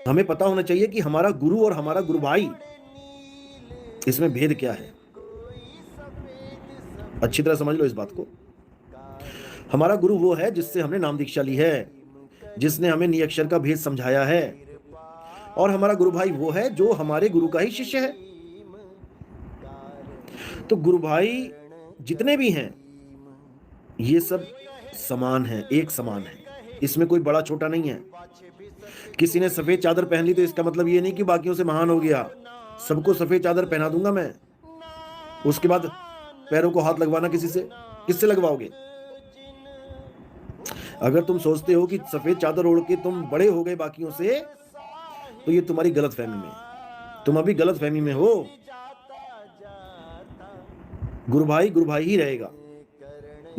हमें पता होना चाहिए कि हमारा गुरु और हमारा गुरु भाई, इसमें भेद क्या है। अच्छी तरह समझ लो इस बात को। हमारा गुरु वो है जिससे हमने नाम दीक्षा ली है, जिसने हमें नियक्षर का भेद समझाया है, और हमारा गुरु भाई वो है जो हमारे गुरु का ही शिष्य है। तो गुरु भाई जितने भी हैं ये सब समान हैं, एक समान है, इसमें कोई बड़ा छोटा नहीं है। किसी ने सफेद चादर पहन ली तो इसका मतलब ये नहीं कि बाकियों से महान हो गया। सबको सफेद चादर पहना दूंगा मैं, उसके बाद पैरों को हाथ लगवाना किसी से, किससे लगवाओगे? अगर तुम सोचते हो कि सफेद चादर ओढ़ के तुम बड़े हो गए बाकियों से, तो ये तुम्हारी गलत फहमी में, तुम अभी गलत फहमी में हो। गुरु भाई ही रहेगा।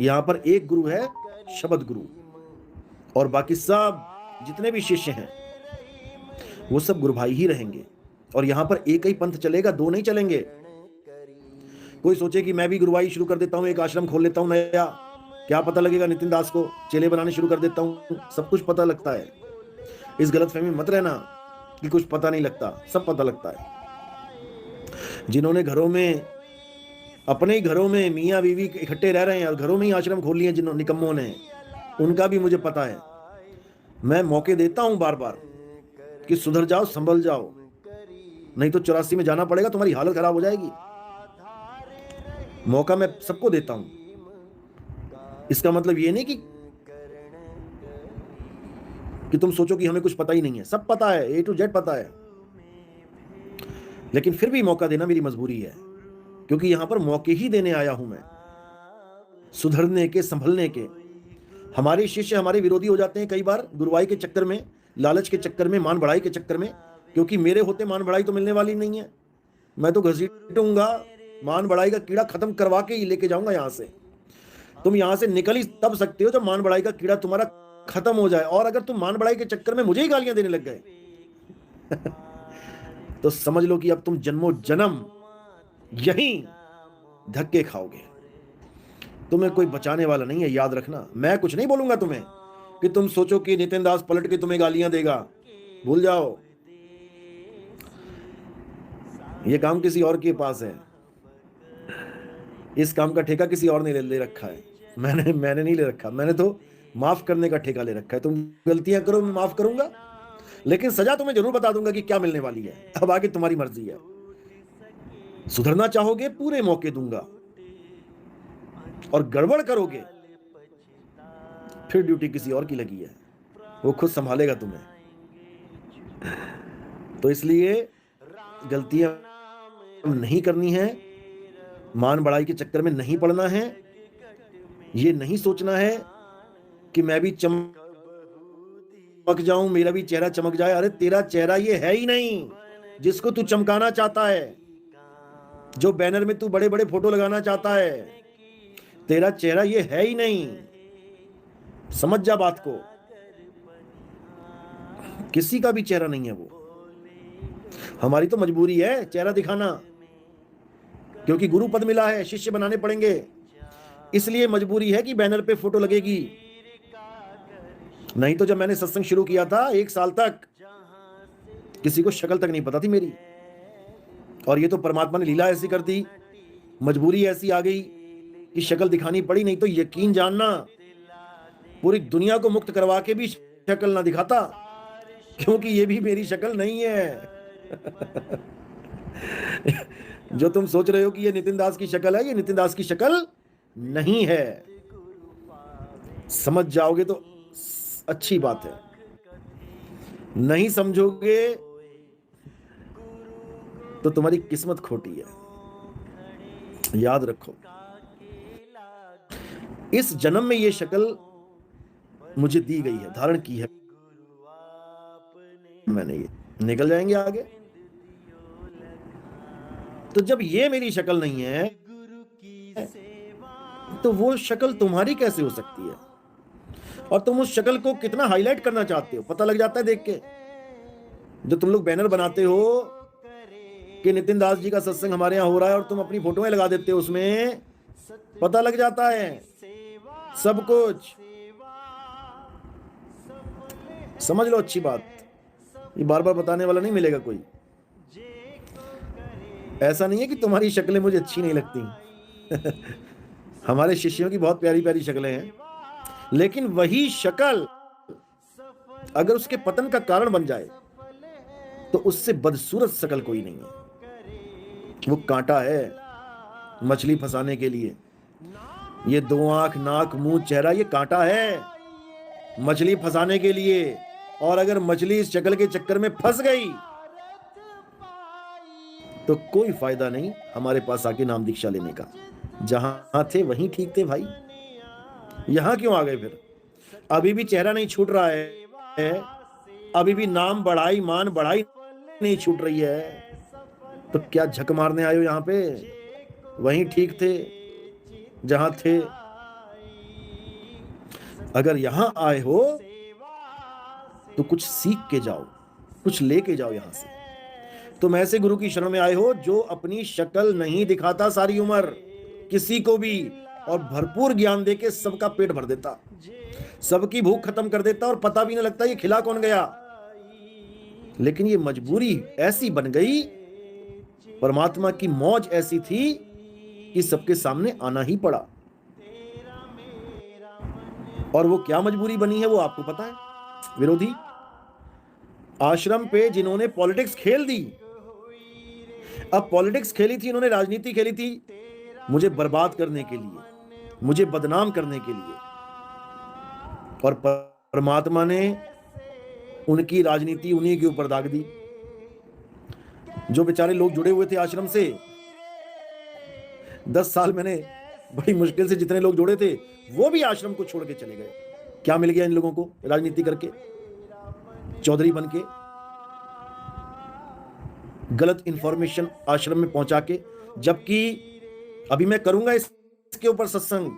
यहां पर एक गुरु है, शब्द गुरु, और बाकी सब जितने भी शिष्य हैं वो सब गुरु भाई ही रहेंगे। और यहां पर एक ही पंथ चलेगा, दो नहीं चलेंगे। कोई सोचे कि मैं भी गुरुवाई शुरू कर देता हूं, एक आश्रम खोल लेता हूं नया, क्या पता लगेगा नितिन दास को, चेले बनाने शुरू कर देता हूं, सब कुछ पता लगता है। इस गलतफहमी में मत रहना कि कुछ पता नहीं लगता, सब पता लगता है। जिन्होंने घरों में, अपने ही घरों में मियाँ बीवी इकट्ठे रह रहे हैं और घरों में ही आश्रम खोल लिए जिन निकम्मों ने, उनका भी मुझे पता है। मैं मौके देता हूं बार बार कि सुधर जाओ, संभल जाओ, नहीं तो 84 में जाना पड़ेगा, तुम्हारी हालत खराब हो जाएगी। मौका मैं सबको देता हूं। इसका मतलब ये नहीं कि तुम सोचो कि हमें कुछ पता ही नहीं है, सब पता है, A to Z पता है। लेकिन फिर भी मौका देना मेरी मजबूरी है, क्योंकि यहां पर मौके ही देने आया हूं मैं, सुधरने के, संभलने के। हमारे शिष्य हमारे विरोधी हो जाते हैं कई बार, गुरुवाई के चक्कर में, लालच के चक्कर में, मान बढ़ाई के चक्कर में। क्योंकि मेरे होते मान बढ़ाई तो मिलने वाली नहीं है। मैं तो घसीटूंगा, मान बढ़ाई का कीड़ा खत्म करवा के ही लेके जाऊंगा यहां से। तुम यहां से निकल ही तब सकते हो जब मान बढ़ाई का कीड़ा तुम्हारा खत्म हो जाए। और अगर तुम मान बढ़ाई के चक्कर में मुझे ही गालियां देने लग गए तो समझ लो कि अब तुम जन्मों जन्म यहीं धक्के खाओगे। तुम्हें कोई बचाने वाला नहीं है, याद रखना। मैं कुछ नहीं बोलूंगा तुम्हें कि तुम सोचो कि नितिन दास पलट के तुम्हें गालियां देगा, भूल जाओ। ये काम किसी और के पास है, इस काम का ठेका किसी और ने ले रखा है। मैंने नहीं ले रखा। मैंने तो माफ करने का ठेका ले रखा है। तुम गलतियां करो, मैं माफ करूंगा, लेकिन सजा तुम्हें जरूर बता दूंगा कि क्या मिलने वाली है। अब आगे तुम्हारी मर्जी है। सुधरना चाहोगे, पूरे मौके दूंगा, और गड़बड़ करोगे फिर ड्यूटी किसी और की लगी है, वो खुद संभालेगा तुम्हें। तो इसलिए गलतियां नहीं करनी है, मान बढ़ाई के चक्कर में नहीं पड़ना है। ये नहीं सोचना है कि मैं भी चमक जाऊं, मेरा भी चेहरा चमक जाए। अरे तेरा चेहरा ये है ही नहीं जिसको तू चमकाना चाहता है, जो बैनर में तू बड़े बड़े फोटो लगाना चाहता है। तेरा चेहरा ये है ही नहीं, समझ जा बात को। किसी का भी चेहरा नहीं है वो। हमारी तो मजबूरी है चेहरा दिखाना, क्योंकि गुरु पद मिला है, शिष्य बनाने पड़ेंगे, इसलिए मजबूरी है कि बैनर पे फोटो लगेगी। नहीं तो जब मैंने सत्संग शुरू किया था 1 साल तक किसी को शक्ल तक नहीं पता थी मेरी। और ये तो परमात्मा ने लीला ऐसी कर दी, मजबूरी ऐसी आ गई कि शक्ल दिखानी पड़ी। नहीं तो यकीन जानना पूरी दुनिया को मुक्त करवा के भी शक्ल ना दिखाता, क्योंकि ये भी मेरी शक्ल नहीं है। जो तुम सोच रहे हो कि ये नितिन दास की शक्ल है, ये नितिन दास की शक्ल नहीं है। समझ जाओगे तो अच्छी बात है, नहीं समझोगे तो तुम्हारी किस्मत खोटी है। याद रखो, इस जन्म में ये शक्ल मुझे दी गई है, धारण की है मैंने। ये निकल जाएंगे आगे। तो जब ये मेरी शक्ल नहीं है तो वो शक्ल तुम्हारी कैसे हो सकती है? और तुम उस शक्ल को कितना हाईलाइट करना चाहते हो पता लग जाता है देख के। जो तुम लोग बैनर बनाते हो कि नितिन दास जी का सत्संग हमारे यहाँ हो रहा है और तुम अपनी फोटोएं लगा देते हो, उसमें पता लग जाता है सब कुछ। समझ लो अच्छी बात। ये बार बार बताने वाला नहीं मिलेगा कोई। ऐसा नहीं है कि तुम्हारी शक्लें मुझे अच्छी नहीं लगती। हमारे शिष्यों की बहुत प्यारी प्यारी शक्लें हैं, लेकिन वही शक्ल अगर उसके पतन का कारण बन जाए तो उससे बदसूरत शक्ल कोई नहीं है। वो कांटा है मछली फंसाने के लिए। ये 2 आंख, नाक, मुंह, चेहरा, ये कांटा है मछली फंसाने के लिए। और अगर मछली इस शक्ल के चक्कर में फंस गई तो कोई फायदा नहीं हमारे पास आके नाम दीक्षा लेने का। जहां थे वहीं ठीक थे भाई, यहां क्यों आ गए फिर? अभी भी चेहरा नहीं छूट रहा है, अभी भी नाम बढ़ाई, मान बढ़ाई नहीं छूट रही है, तो क्या झक मारने आए हो यहां पे? वहीं ठीक थे जहां थे। अगर यहां आए हो तो कुछ सीख के जाओ, कुछ लेके जाओ यहां से। तुम ऐसे गुरु की शरण में आए हो जो अपनी शक्ल नहीं दिखाता सारी उम्र किसी को भी, और भरपूर ज्ञान देके सबका पेट भर देता, सबकी भूख खत्म कर देता, और पता भी नहीं लगता ये खिला कौन गया। लेकिन ये मजबूरी ऐसी बन गई, परमात्मा की मौज ऐसी थी कि सबके सामने आना ही पड़ा। और वो क्या मजबूरी बनी है वो आपको पता है। विरोधी आश्रम पे जिन्होंने पॉलिटिक्स खेल दी, अब पॉलिटिक्स खेली थी इन्होंने, राजनीति खेली थी मुझे बर्बाद करने के लिए, मुझे बदनाम करने के लिए, और परमात्मा ने उनकी राजनीति उन्हीं के ऊपर दाग दी। जो बेचारे लोग जुड़े हुए थे आश्रम से, 10 साल मैंने बड़ी मुश्किल से जितने लोग जोड़े थे वो भी आश्रम को छोड़ के चले गए। क्या मिल गया इन लोगों को? राजनीति करके, चौधरी बन के, गलत इंफॉर्मेशन आश्रम में पहुंचा के। जबकि अभी मैं करूंगा इसके ऊपर सत्संग,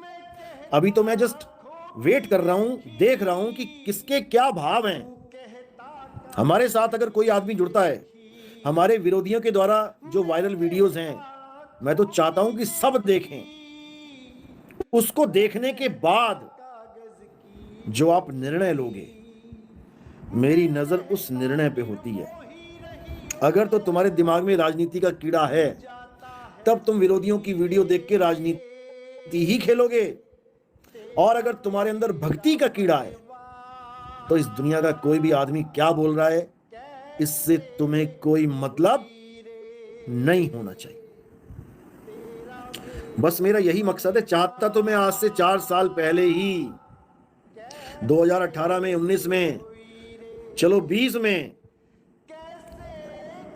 अभी तो मैं जस्ट वेट कर रहा हूं, देख रहा हूं कि किसके क्या भाव हैं। हमारे साथ अगर कोई आदमी जुड़ता है, हमारे विरोधियों के द्वारा जो वायरल वीडियोस हैं, मैं तो चाहता हूं कि सब देखें। उसको देखने के बाद जो आप निर्णय लोगे, मेरी नजर उस निर्णय पे होती है। अगर तो तुम्हारे दिमाग में राजनीति का कीड़ा है, तब तुम विरोधियों की वीडियो देख के राजनीति ही खेलोगे। और अगर तुम्हारे अंदर भक्ति का कीड़ा है, तो इस दुनिया का कोई भी आदमी क्या बोल रहा है, इससे तुम्हें कोई मतलब नहीं होना चाहिए। बस मेरा यही मकसद है। चाहता तो मैं आज से 4 साल पहले ही, 2018 में, 19 में, चलो 20 में,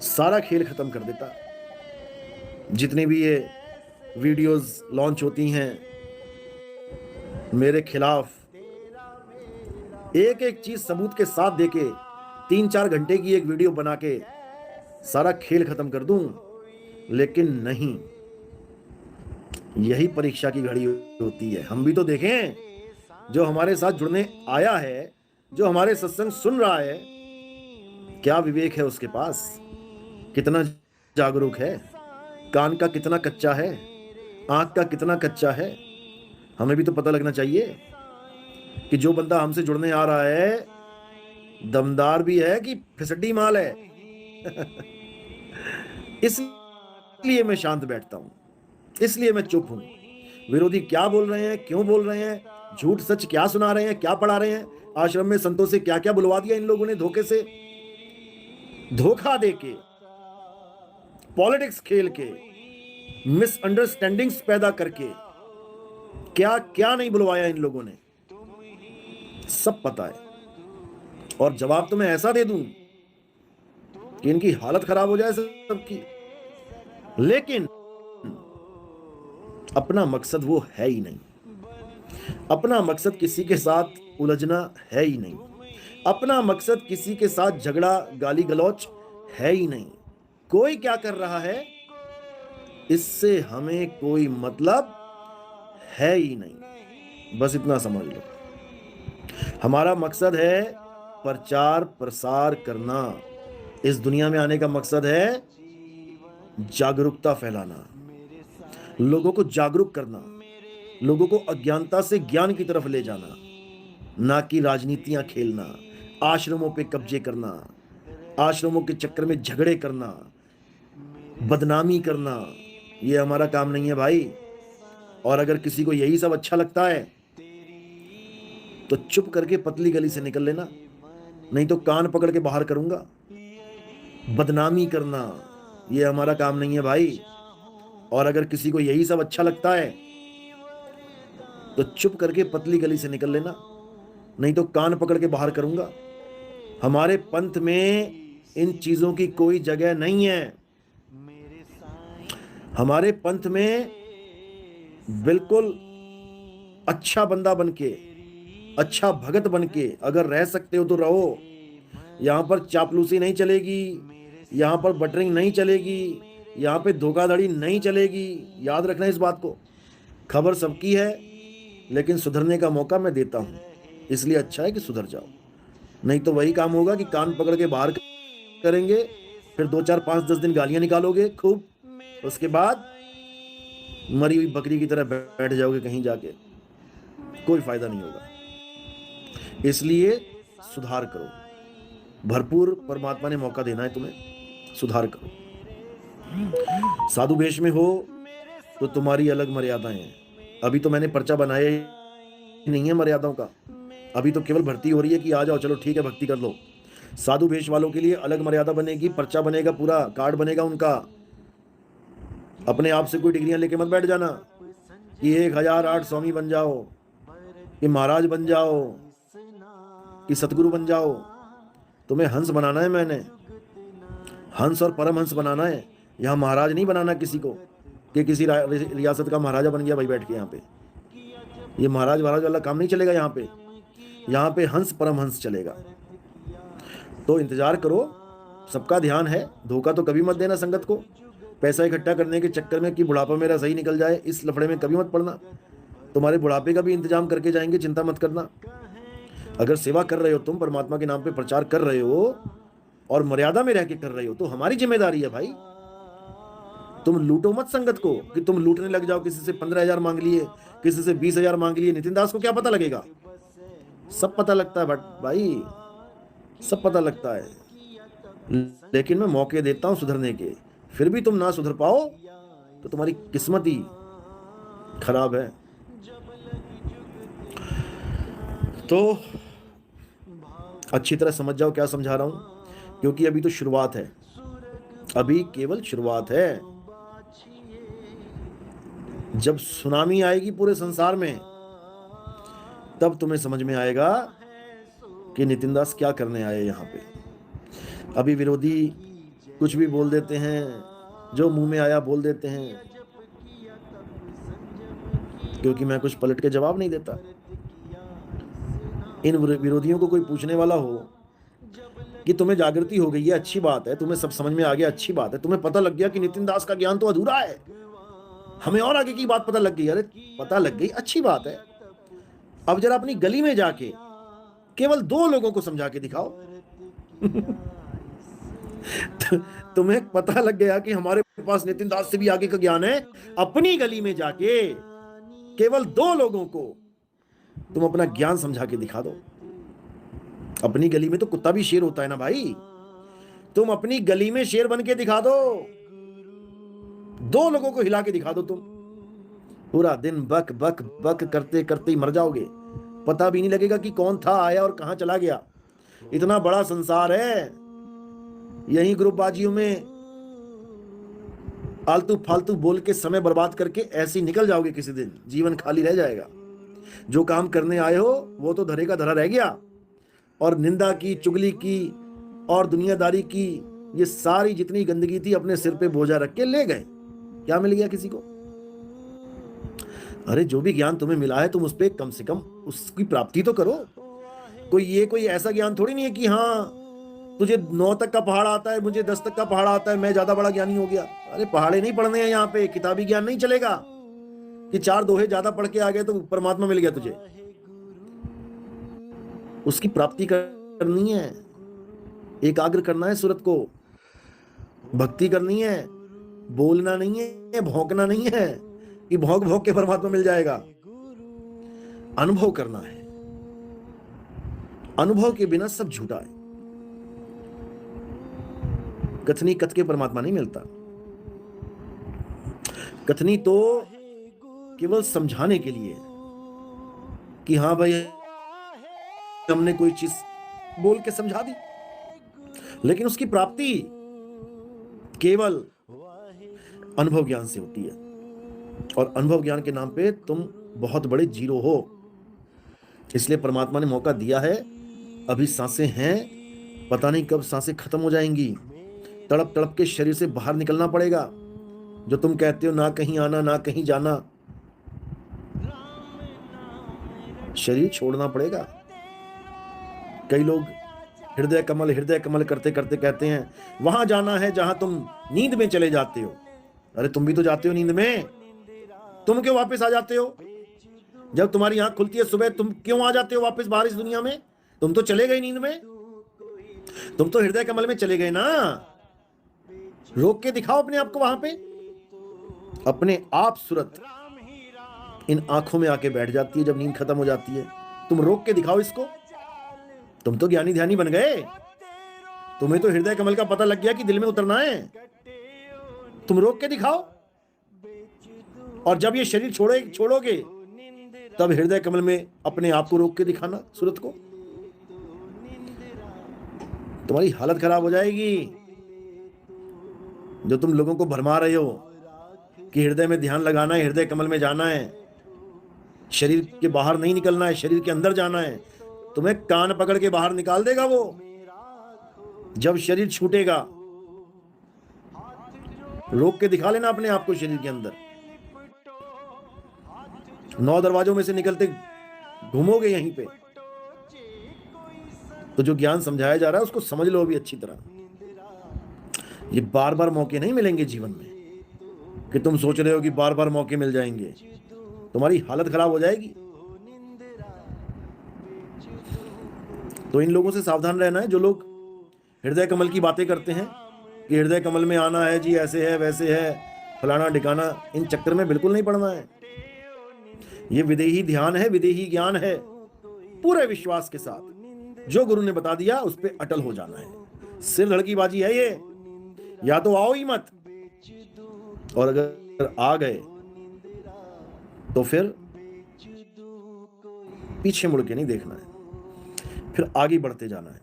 सारा खेल खत्म कर देता। जितनी भी ये वीडियोस लॉन्च होती हैं मेरे खिलाफ, एक एक चीज सबूत के साथ देके 3-4 घंटे की एक वीडियो बना के सारा खेल खत्म कर दूं, लेकिन नहीं, यही परीक्षा की घड़ी होती है। हम भी तो देखें, जो हमारे साथ जुड़ने आया है, जो हमारे सत्संग सुन रहा है, क्या विवेक है उसके पास, कितना जागरूक है, कान का कितना कच्चा है, आंख का कितना कच्चा है। हमें भी तो पता लगना चाहिए कि जो बंदा हमसे जुड़ने आ रहा है दमदार भी है कि फिसड्डी माल है। इसलिए मैं शांत बैठता हूं, इसलिए मैं चुप हूं। विरोधी क्या बोल रहे हैं, क्यों बोल रहे हैं, झूठ सच क्या सुना रहे हैं, क्या पढ़ा रहे हैं, आश्रम में संतों से क्या क्या बुलवा दिया इन लोगों ने, धोखे से, धोखा देके, पॉलिटिक्स खेल के, मिसअंडरस्टैंडिंग्स पैदा करके, क्या क्या नहीं बुलवाया इन लोगों ने, सब पता है। और जवाब तो मैं ऐसा दे दूं कि इनकी हालत खराब हो जाए सबकी। लेकिन अपना मकसद वो है ही नहीं। अपना मकसद किसी के साथ उलझना है ही नहीं। अपना मकसद किसी के साथ झगड़ा, गाली गलौच है ही नहीं। कोई क्या कर रहा है इससे हमें कोई मतलब है ही नहीं। बस इतना समझ लो। हमारा मकसद है प्रचार प्रसार करना। इस दुनिया में आने का मकसद है जागरूकता फैलाना, लोगों को जागरूक करना, लोगों को अज्ञानता से ज्ञान की तरफ ले जाना, ना कि राजनीतियां खेलना, आश्रमों पे कब्जे करना, आश्रमों के चक्कर में झगड़े करना, बदनामी करना, ये हमारा काम नहीं है भाई। और अगर किसी को यही सब अच्छा लगता है तो चुप करके पतली गली से निकल लेना, नहीं तो कान पकड़ के बाहर करूंगा। बदनामी करना ये हमारा काम नहीं है भाई। और अगर किसी को यही सब अच्छा लगता है तो चुप करके पतली गली से निकल लेना, नहीं तो कान पकड़ के बाहर करूंगा। हमारे पंथ में इन चीजों की कोई जगह नहीं है। हमारे पंथ में बिल्कुल अच्छा बंदा बनके, अच्छा भगत बनके अगर रह सकते हो तो रहो। यहां पर चापलूसी नहीं चलेगी, यहां पर बटरिंग नहीं चलेगी, यहां पे धोखाधड़ी नहीं चलेगी। याद रखना इस बात को। खबर सबकी है, लेकिन सुधरने का मौका मैं देता हूं, इसलिए अच्छा है कि सुधर जाओ। नहीं तो वही काम होगा कि कान पकड़ के बाहर करेंगे, फिर 2 4 5 10 दिन गालियां निकालोगे खूब, उसके बाद मरी हुई बकरी की तरह बैठ जाओगे कहीं जाके, कोई फायदा नहीं होगा। इसलिए सुधार करो, भरपूर परमात्मा ने मौका देना है तुम्हें, सुधार करो। साधु वेश में हो तो तुम्हारी अलग मर्यादाएं हैं। अभी तो मैंने पर्चा बनाया ही नहीं है मर्यादाओं का, अभी तो केवल भर्ती हो रही है कि आ जाओ, चलो ठीक है भक्ति कर लो। साधु वेश वालों के लिए अलग मर्यादा बनेगी, पर्चा बनेगा, पूरा कार्ड बनेगा उनका। अपने आप से कोई डिग्रियां लेके मत बैठ जाना कि 1008 स्वामी बन जाओ, कि महाराज बन जाओ, कि सतगुरु बन जाओ। तुम्हें हंस बनाना है, मैंने हंस और परमहंस बनाना है। यहाँ महाराज नहीं बनाना किसी को कि किसी रियासत का महाराजा बन गया भाई बैठ के यहाँ पे। ये महाराज वाला काम नहीं चलेगा यहाँ पे। यहाँ पे हंस परमहंस चलेगा। तो इंतजार करो, सबका ध्यान है। धोखा तो कभी मत देना संगत को, पैसा इकट्ठा करने के चक्कर में कि बुढ़ापा मेरा सही निकल जाए, इस लफड़े में कभी मत पड़ना। तुम्हारे बुढ़ापे का भी इंतजाम करके जाएंगे, चिंता मत करना। अगर सेवा कर रहे हो, तुम परमात्मा के नाम पे प्रचार कर रहे हो और मर्यादा में रह के कर रहे हो, तो हमारी जिम्मेदारी है भाई। तुम लूटो मत संगत को कि तुम लूटने लग जाओ, किसी से 15,000 मांग लिए, किसी से 20,000 मांग लिए। नितिन दास को क्या पता लगेगा? सब पता लगता है भाई, सब पता लगता है। लेकिन मैं मौके देता हूं सुधरने के, फिर भी तुम ना सुधर पाओ तो तुम्हारी किस्मत ही खराब है। तो अच्छी तरह समझ जाओ क्या समझा रहा हूं, क्योंकि अभी तो शुरुआत है, अभी केवल शुरुआत है। जब सुनामी आएगी पूरे संसार में, तब तुम्हें समझ में आएगा कि नितिन दास क्या करने आए यहाँ पे। अभी विरोधी कुछ भी बोल देते हैं, जो मुंह में आया बोल देते हैं, क्योंकि मैं कुछ पलट के जवाब नहीं देता। इन विरोधियों को कोई पूछने वाला हो कि तुम्हें जागृति हो गई है, अच्छी बात है, तुम्हें सब समझ में आ गया, अच्छी बात है, तुम्हें पता लग गया कि नितिन दास का ज्ञान तो अधूरा है, हमें और आगे की बात पता लग गई। अरे पता लग गई, अच्छी बात है। अब जरा अपनी गली में जाके केवल 2 लोगों को समझा के दिखाओ। तुम्हें पता लग गया कि हमारे पास नितिन दास से भी आगे का ज्ञान है। अपनी गली में जाके केवल 2 लोगों को तुम अपना ज्ञान समझा के दिखा दो। अपनी गली में तो कुत्ता भी शेर होता है ना भाई। तुम अपनी गली में शेर बन के दिखा दो, 2 लोगों को हिला के दिखा दो। तुम पूरा दिन बक बक बक करते करते ही मर जाओगे, पता भी नहीं लगेगा कि कौन था, आया और कहां चला गया। इतना बड़ा संसार है, यही ग्रुपबाजियों में आलतू फालतू बोल के समय बर्बाद करके ऐसे ही निकल जाओगे, किसी दिन जीवन खाली रह जाएगा। जो काम करने आए हो वो तो धरे का धरा रह गया, और निंदा की, चुगली की और दुनियादारी की, ये सारी जितनी गंदगी थी अपने सिर पे बोझा रख के ले गए। क्या मिल गया किसी को? अरे जो भी ज्ञान तुम्हें मिला है, तुम उस पे कम से कम उसकी प्राप्ति तो करो। कोई ऐसा ज्ञान थोड़ी नहीं है कि हाँ तुझे 9 तक का पहाड़ आता है, मुझे 10 तक का पहाड़ आता है, मैं ज्यादा बड़ा ज्ञानी हो गया। अरे पहाड़े नहीं पढ़ने हैं यहाँ पे, किताबी ज्ञान नहीं चलेगा कि 4 दोहे ज्यादा पढ़ के आ गए तो परमात्मा मिल गया तुझे। उसकी प्राप्ति करनी है, एकाग्र करना है सूरत को, भक्ति करनी है, बोलना नहीं है, भौंकना नहीं है कि भौंक भौंक के परमात्मा मिल जाएगा। अनुभव करना है, अनुभव के बिना सब झूठा है। कथनी कथ के परमात्मा नहीं मिलता। कथनी तो केवल समझाने के लिए कि हाँ भाई हमने कोई चीज बोल के समझा दी, लेकिन उसकी प्राप्ति केवल अनुभव ज्ञान से होती है। और अनुभव ज्ञान के नाम पे तुम बहुत बड़े जीरो हो। इसलिए परमात्मा ने मौका दिया है। अभी सांसें हैं, पता नहीं कब सांसें खत्म हो जाएंगी। तड़प तड़प के शरीर से बाहर निकलना पड़ेगा। जो तुम कहते हो ना कहीं आना ना कहीं जाना, शरीर छोड़ना पड़ेगा। कई लोग हृदय कमल करते करते कहते हैं वहां जाना है जहां तुम नींद में चले जाते हो। अरे तुम भी तो जाते हो नींद में, तुम क्यों वापस आ जाते हो? जब तुम्हारी आंख खुलती है सुबह, तुम क्यों आ जाते हो वापस बाहर इस दुनिया में? तुम तो चले गए नींद में, तुम तो हृदय कमल में चले गए ना। रोक के दिखाओ अपने आप को वहां पे। अपने आप सूरत इन आंखों में आके बैठ जाती है जब नींद खत्म हो जाती है। तुम रोक के दिखाओ इसको। तुम तो ज्ञानी ध्यानी बन गए, तुम्हें तो हृदय कमल का पता लग गया कि दिल में उतरना है। तुम रोक के दिखाओ। और जब ये शरीर छोड़ोगे तब हृदय कमल में अपने आप को रोक के दिखाना सूरत को। तुम्हारी हालत खराब हो जाएगी। जो तुम लोगों को भरमा रहे हो कि हृदय में ध्यान लगाना है, हृदय कमल में जाना है, शरीर के बाहर नहीं निकलना है, शरीर के अंदर जाना है, तुम्हें कान पकड़ के बाहर निकाल देगा वो। जब शरीर छूटेगा रोक के दिखा लेना अपने आप को शरीर के अंदर। 9 दरवाजों में से निकलते घूमोगे यहीं पे। तो जो ज्ञान समझाया जा रहा है उसको समझ लो अभी अच्छी तरह। ये बार बार मौके नहीं मिलेंगे जीवन में कि तुम सोच रहे हो कि बार बार मौके मिल जाएंगे। तुम्हारी हालत खराब हो जाएगी। तो इन लोगों से सावधान रहना है जो लोग हृदय कमल की बातें करते हैं कि हृदय कमल में आना है जी, ऐसे है वैसे है, फलाना ठिकाना। इन चक्कर में बिल्कुल नहीं पड़ना है। ये विदेही ध्यान है, विदेही ज्ञान है। पूरे विश्वास के साथ जो गुरु ने बता दिया उस पर अटल हो जाना है। सिर लड़कीबाजी है ये। या तो आओ ही मत, और अगर आ गए तो फिर पीछे मुड़ के नहीं देखना है, फिर आगे बढ़ते जाना है।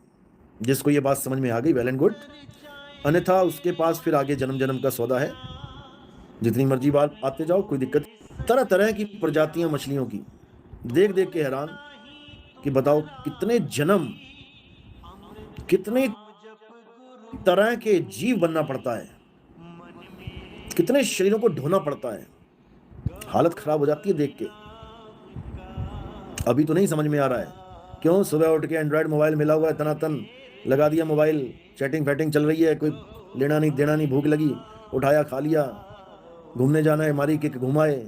जिसको ये बात समझ में आ गई वेल एंड गुड, अन्यथा उसके पास फिर आगे जन्म जन्म का सौदा है। जितनी मर्जी बार आते जाओ, कोई दिक्कत। तरह तरह की प्रजातियां मछलियों की देख देख के हैरान कि बताओ कितने जन्म, कितने तरह के जीव बनना पड़ता है, कितने शरीरों को ढोना पड़ता है। हालत खराब हो जाती है देख के। अभी तो नहीं समझ में आ रहा है। क्यों? सुबह उठ के एंड्रॉयड मोबाइल मिला हुआ है, तनातन लगा दिया मोबाइल, चैटिंग फैटिंग चल रही है, कोई लेना नहीं देना नहीं, भूख लगी उठाया खा लिया, घूमने जाना है मारी किक घुमाए।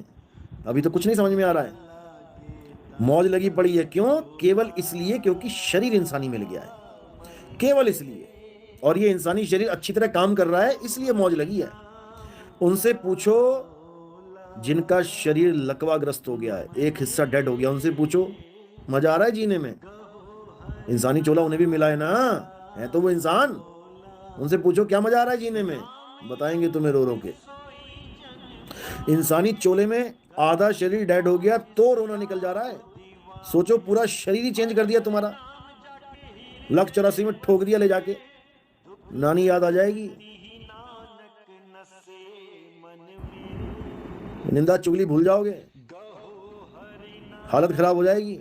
अभी तो कुछ नहीं समझ में आ रहा है। मौज लगी पड़ी है। क्यों? केवल इसलिए क्योंकि शरीर इंसानी मिल गया है, केवल इसलिए। और ये इंसानी शरीर अच्छी तरह काम कर रहा है इसलिए मौज लगी है। उनसे पूछो जिनका शरीर लकवाग्रस्त हो गया है, एक हिस्सा डेड हो गया, उनसे पूछो मजा आ रहा है जीने में? इंसानी चोला उन्हें भी मिला है ना, है तो वो इंसान। उनसे पूछो क्या मजा आ रहा है जीने में, बताएंगे तुम्हें रो रो के। इंसानी चोले में आधा शरीर डेड हो गया तो रोना निकल जा रहा है। सोचो पूरा शरीर ही चेंज कर दिया तुम्हारा, 184 में ठोक दिया ले जाके, नानी याद आ जाएगी, निंदा चुगली भूल जाओगे, हालत खराब हो जाएगी।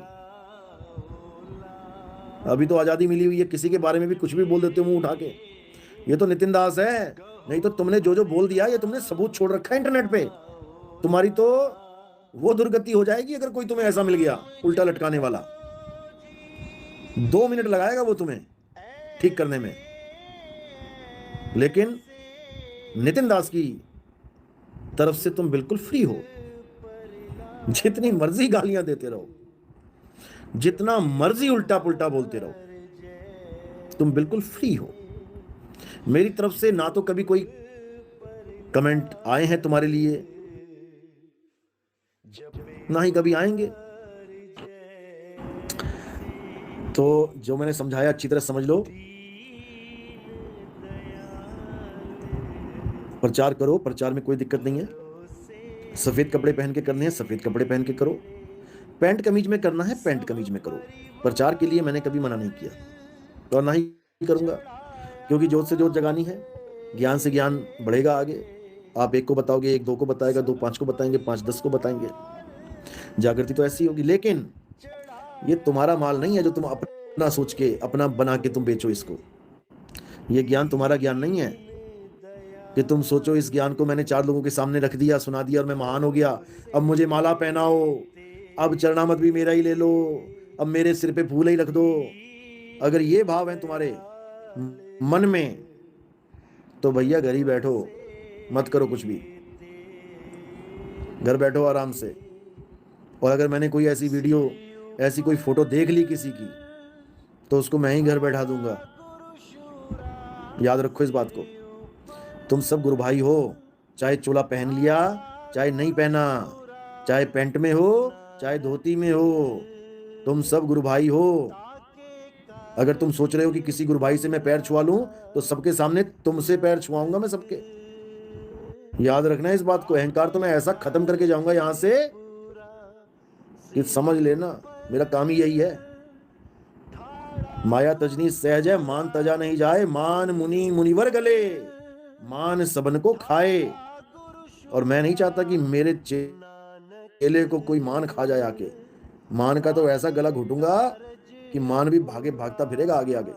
अभी तो आजादी मिली हुई है, किसी के बारे में भी कुछ भी बोल देते हो मुंह उठा के। ये तो नितिन दास है, नहीं तो तुमने जो जो बोल दिया ये तुमने सबूत छोड़ रखा है इंटरनेट पे। तुम्हारी तो वो दुर्गति हो जाएगी अगर कोई तुम्हें ऐसा मिल गया उल्टा लटकाने वाला। 2 मिनट लगाएगा वो तुम्हें ठीक करने में। लेकिन नितिन दास की तरफ से तुम बिल्कुल फ्री हो। जितनी मर्जी गालियां देते रहो, जितना मर्जी उल्टा पुल्टा बोलते रहो, तुम बिल्कुल फ्री हो। मेरी तरफ से ना तो कभी कोई कमेंट आए हैं तुम्हारे लिए, ना ही कभी आएंगे। तो जो मैंने समझाया अच्छी तरह समझ लो। प्रचार करो, प्रचार में कोई दिक्कत नहीं है। सफेद कपड़े पहन के करने हैं, सफेद कपड़े पहन के करो। पैंट कमीज में करना है, पैंट कमीज में करो। प्रचार के लिए मैंने कभी मना नहीं किया और ना ही करूंगा, क्योंकि जोत से जोत जगानी है। ज्ञान से ज्ञान बढ़ेगा आगे। आप एक को बताओगे, एक दो को बताएगा, दो पांच को बताएंगे, पांच 10 को बताएंगे। जागृति तो ऐसी होगी। लेकिन ये तुम्हारा माल नहीं है जो तुम अपना सोच के, अपना बना के तुम बेचो इसको। ये ज्ञान तुम्हारा ज्ञान नहीं है कि तुम सोचो इस ज्ञान को मैंने 4 लोगों के सामने रख दिया, सुना दिया और मैं महान हो गया, अब मुझे माला पहनाओ, अब चरणामत भी मेरा ही ले लो, अब मेरे सिर पे फूल ही रख दो। अगर ये भाव है तुम्हारे मन में तो भैया घर ही बैठो, मत करो कुछ भी। घर बैठो आराम से। और अगर मैंने कोई ऐसी वीडियो, ऐसी कोई फोटो देख ली किसी की, तो उसको मैं ही घर बैठा दूंगा। याद रखो इस बात को। तुम सब गुरु भाई हो, चाहे चोला पहन लिया चाहे नहीं पहना, चाहे पैंट में हो चाहे धोती में हो, तुम सब गुरु भाई हो। अगर तुम सोच रहे हो कि किसी गुरु भाई से मैं पैर छुआ लूं, तो सबके सामने तुमसे पैर छुआऊंगा मैं सबके। याद रखना इस बात को। अहंकार तो मैं ऐसा खत्म करके जाऊंगा यहां से कि समझ लेना मेरा काम ही यही है। माया तजनी सहज है, मान तजा नहीं जाए। मान मुनि मुनिवर गले, मान सबन को खाए। और मैं नहीं चाहता कि मेरे चेले को कोई मान खा जाए आके। मान का तो ऐसा गला घुटूंगा कि मान भी भागे भागता फिरेगा आगे आगे।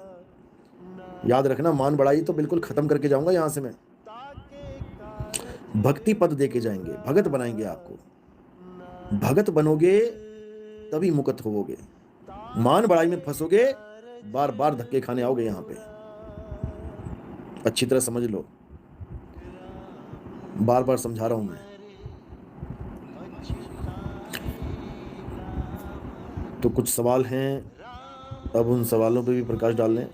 याद रखना, मान बढ़ाई तो बिल्कुल खत्म करके जाऊंगा यहां से मैं। भक्ति पद देके जाएंगे, भगत बनाएंगे आपको। भगत बनोगे तभी मुक्त होवोगे। मान बढ़ाई में फंसोगे, बार बार धक्के खाने आओगे यहां पे। अच्छी तरह समझ लो, बार बार समझा रहा हूं मैं। तो कुछ सवाल हैं, अब उन सवालों पे भी प्रकाश डाल लें।